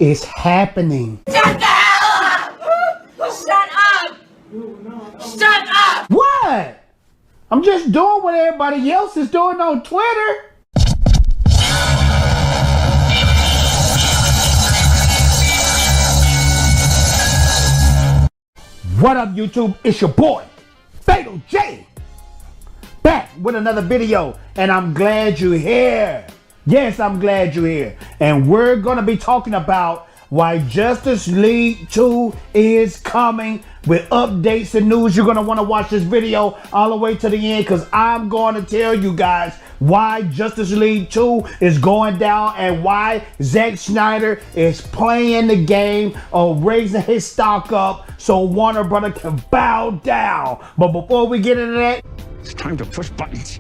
is happening. Shut the hell up! Shut up! Shut up! What? I'm just doing what everybody else is doing on Twitter. What up, YouTube? It's your boy, Fatal J, back with another video, and I'm glad you're here. Yes, I'm glad you're here. And we're gonna be talking about why Justice League 2 is coming with updates and news. You're gonna wanna watch this video all the way to the end, because I'm gonna tell you guys why Justice League 2 is going down and why Zack Snyder is playing the game of raising his stock up so Warner Brother can bow down. But before we get into that, it's time to push buttons.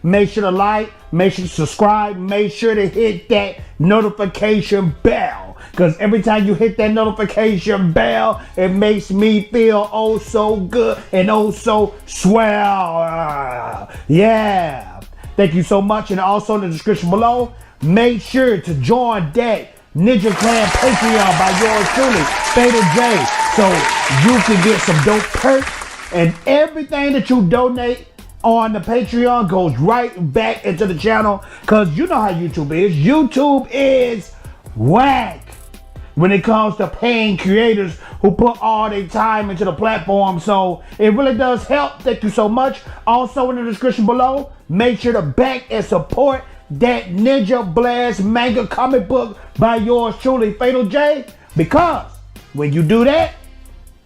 Make sure to like, make sure to subscribe, make sure to hit that notification bell. Because every time you hit that notification bell, it makes me feel oh so good and oh so swell. Yeah. Thank you so much. And also in the description below, make sure to join that Ninja Clan Patreon by yours truly, Fatal J, so you can get some dope perks, and everything that you donate on the Patreon goes right back into the channel, because you know how YouTube is. YouTube is whack when it comes to paying creators who put all their time into the platform. So it really does help. Thank you so much. Also in the description below, make sure to back and support that Ninja Blast manga comic book by yours truly, Fatal J, because when you do that,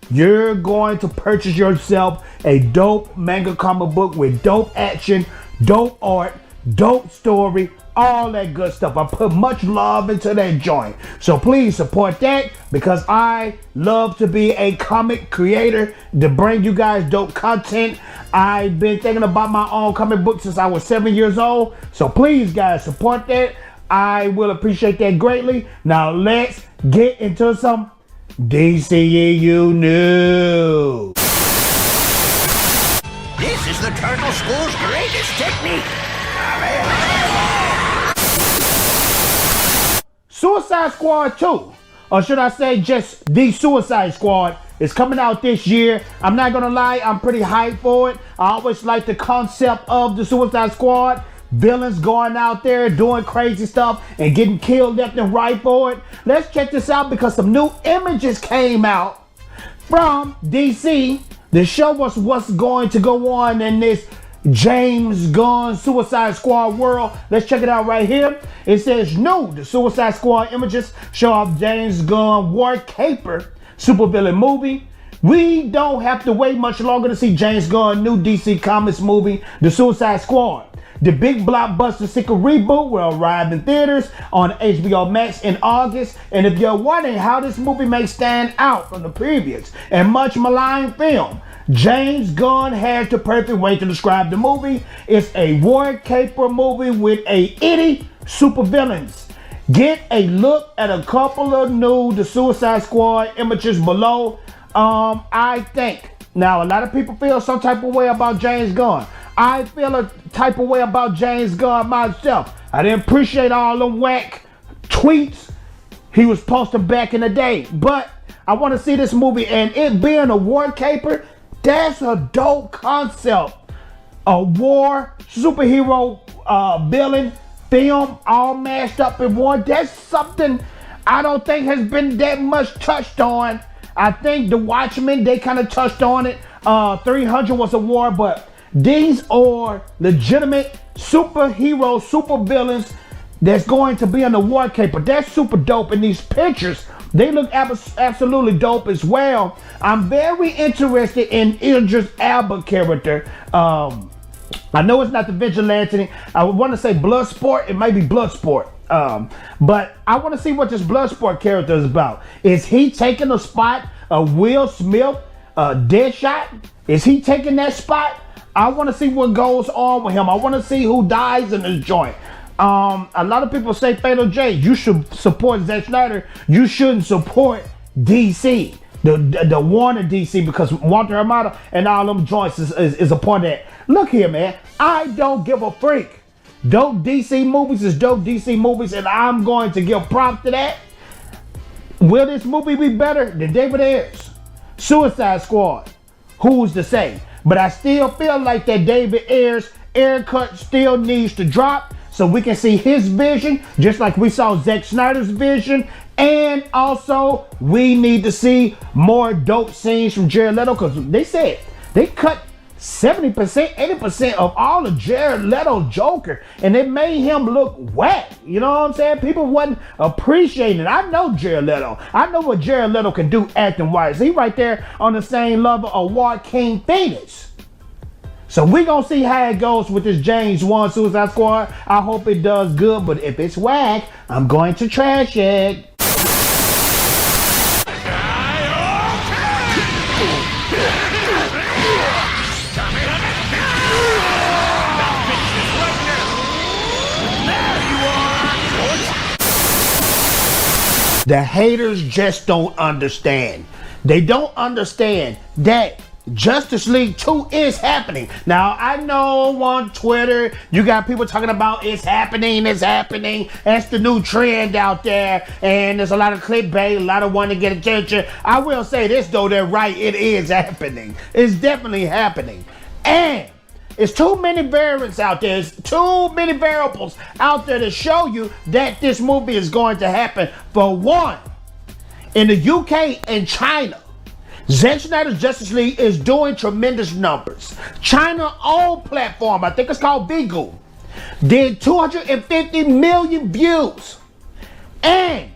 you're going to purchase yourself a dope manga comic book with dope action, dope art, dope story, all that good stuff. I put much love into that joint. So please support that, because I love to be a comic creator to bring you guys dope content. I've been thinking about my own comic book since I was 7 years old. So please guys, support that. I will appreciate that greatly. Now let's get into some DCEU news. This is the Turtle School's greatest technique. Suicide Squad 2, or should I say just the Suicide Squad, is coming out this year. I'm not gonna lie, I'm pretty hyped for it. I always like the concept of the Suicide Squad. Villains going out there doing crazy stuff and getting killed left and right for it. Let's check this out, because some new images came out from DC to show us what's going to go on in this James Gunn Suicide Squad world. Let's check it out right here. It says new, the Suicide Squad images show off James Gunn War Caper supervillain movie. We don't have to wait much longer to see James Gunn new DC Comics movie, The Suicide Squad. The big blockbuster sequel reboot will arrive in theaters on HBO Max in August. And if you're wondering how this movie may stand out from the previous and much maligned film, James Gunn has the perfect way to describe the movie. It's a war caper movie with a itty supervillains. Get a look at a couple of new The Suicide Squad images below. I think, now a lot of people feel some type of way about James Gunn. I feel a type of way about James Gunn myself. I didn't appreciate all them whack tweets he was posting back in the day. But I want to see this movie, and it being a war caper, that's a dope concept. A war superhero villain film all mashed up in one. That's something I don't think has been that much touched on. I think The Watchmen, they kind of touched on it. 300 was a war, but these are legitimate superhero, super villains that's going to be in the war caper. That's super dope. In these pictures, they look absolutely dope as well. I'm very interested in Idris Elba character. I know it's not the Vigilante. I would want to say Bloodsport. It might be Bloodsport. But I want to see what this Bloodsport character is about. Is he taking the spot of Will Smith, Deadshot? Is he taking that spot? I want to see what goes on with him. I want to see who dies in this joint. A lot of people say, Fatal J, you should support Zack Snyder. You shouldn't support DC, the Warner DC, because Walter Hamada and all them joints is a part of that. Look here, man. I don't give a freak. Dope DC movies is dope DC movies, and I'm going to give props to that. Will this movie be better than David Ayer's Suicide Squad? Who's to say? But I still feel like that David Ayer's Ayer cut still needs to drop so we can see his vision, just like we saw Zack Snyder's vision. And also, we need to see more dope scenes from Jared Leto, because they said they cut 70%, 80% of all of Jared Leto Joker, and it made him look whack. You know what I'm saying? People wasn't appreciating it. I know Jared Leto. I know what Jared Leto can do acting wise. He right there on the same level of Joaquin Phoenix. So we gonna see how it goes with this James Gunn Suicide Squad. I hope it does good, but if it's whack, I'm going to trash it. The haters just don't understand. They don't understand that Justice League 2 is happening. Now, I know on Twitter, you got people talking about it's happening. That's the new trend out there. And there's a lot of clickbait, a lot of wanting to get attention. I will say this though, they're right, it is happening. It's definitely happening. And it's too many variants out there. It's too many variables out there to show you that this movie is going to happen. For one, in the UK and China, Zack Snyder's Justice League is doing tremendous numbers. China own platform, I think it's called Bigu, did 250 million views. And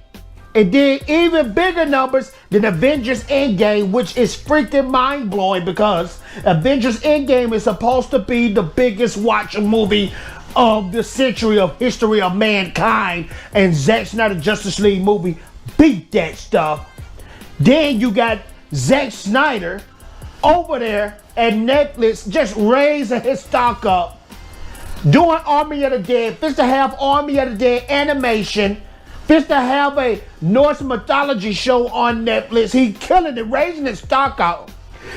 it did even bigger numbers than Avengers Endgame, which is freaking mind-blowing because Avengers Endgame is supposed to be the biggest watch movie of the century of history of mankind, and Zack Snyder's Justice League movie beat that stuff. Then you got Zack Snyder over there at Netflix just raising his stock up, doing Army of the Dead, fist to have Army of the Dead animation, fist to have a Norse mythology show on Netflix. He killing it, raising his stock out.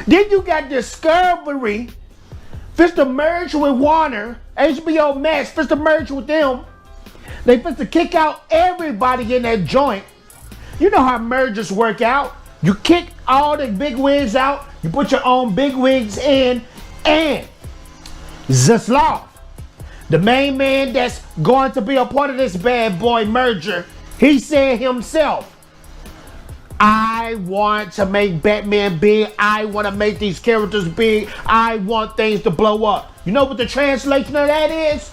Then you got Discovery, fist to merge with Warner, HBO Max, fist to merge with them. They fist to kick out everybody in that joint. You know how mergers work out. You kick all the big wigs out, you put your own big wigs in, and Zaslav, the main man that's going to be a part of this bad boy merger, he said himself, I want to make Batman big. I want to make these characters big. I want things to blow up. You know what the translation of that is?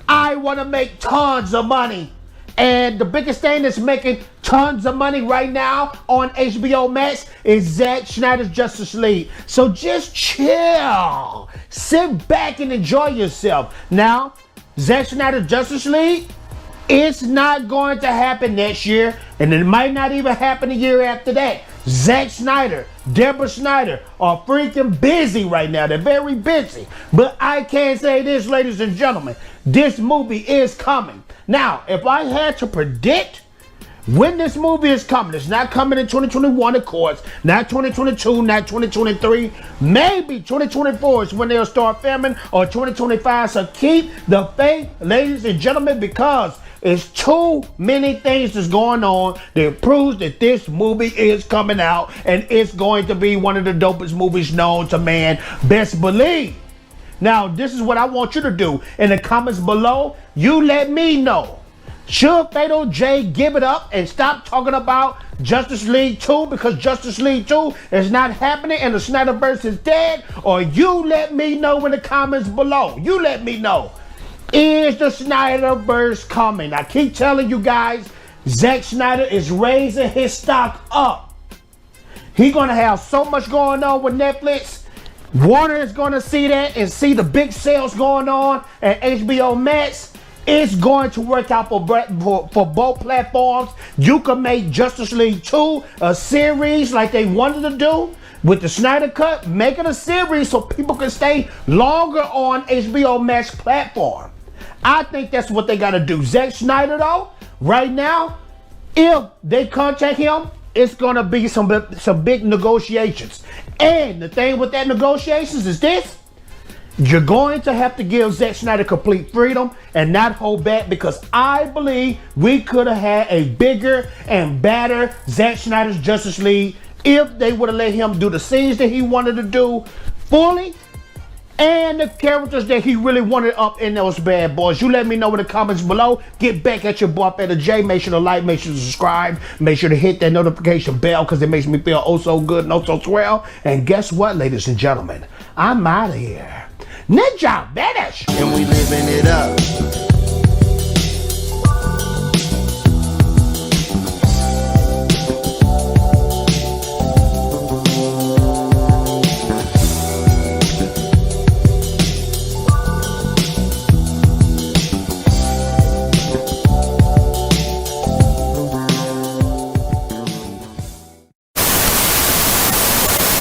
I want to make tons of money. And the biggest thing that's making tons of money right now on HBO Max is Zack Snyder's Justice League. So just chill. Sit back and enjoy yourself. Now, Zack Snyder's Justice League, it's not going to happen next year, and it might not even happen a year after that. Zack Snyder, Deborah Snyder are freaking busy right now. They're very busy. But I can say this, ladies and gentlemen, this movie is coming. Now, if I had to predict when this movie is coming, it's not coming in 2021, of course, not 2022, not 2023, maybe 2024 is when they'll start filming, or 2025. So keep the faith, ladies and gentlemen, because it's too many things that's going on that proves that this movie is coming out, and it's going to be one of the dopest movies known to man. Best believe. Now, this is what I want you to do in the comments below. You let me know. Should Fatal J give it up and stop talking about Justice League 2 because Justice League 2 is not happening and the Snyderverse is dead? Or you let me know in the comments below. You let me know. Is the Snyderverse coming? I keep telling you guys, Zack Snyder is raising his stock up. He's going to have so much going on with Netflix. Warner is going to see that and see the big sales going on at HBO Max. It's going to work out for both platforms. You can make Justice League 2 a series like they wanted to do with the Snyder Cut. Make it a series so people can stay longer on HBO Max platform. I think that's what they got to do. Zack Snyder, though, right now, if they contact him, it's going to be some big negotiations. And the thing with that negotiations is this. You're going to have to give Zack Snyder complete freedom and not hold back, because I believe we could have had a bigger and better Zack Snyder's Justice League if they would have let him do the scenes that he wanted to do fully and the characters that he really wanted up in those bad boys. You let me know in the comments below. Get back at your boy Better J. Make sure to like, make sure to subscribe, make sure to hit that notification bell, because it makes me feel oh so good and oh so swell. And guess what, ladies and gentlemen? I'm out of here. Ninja vanish! And we living it up.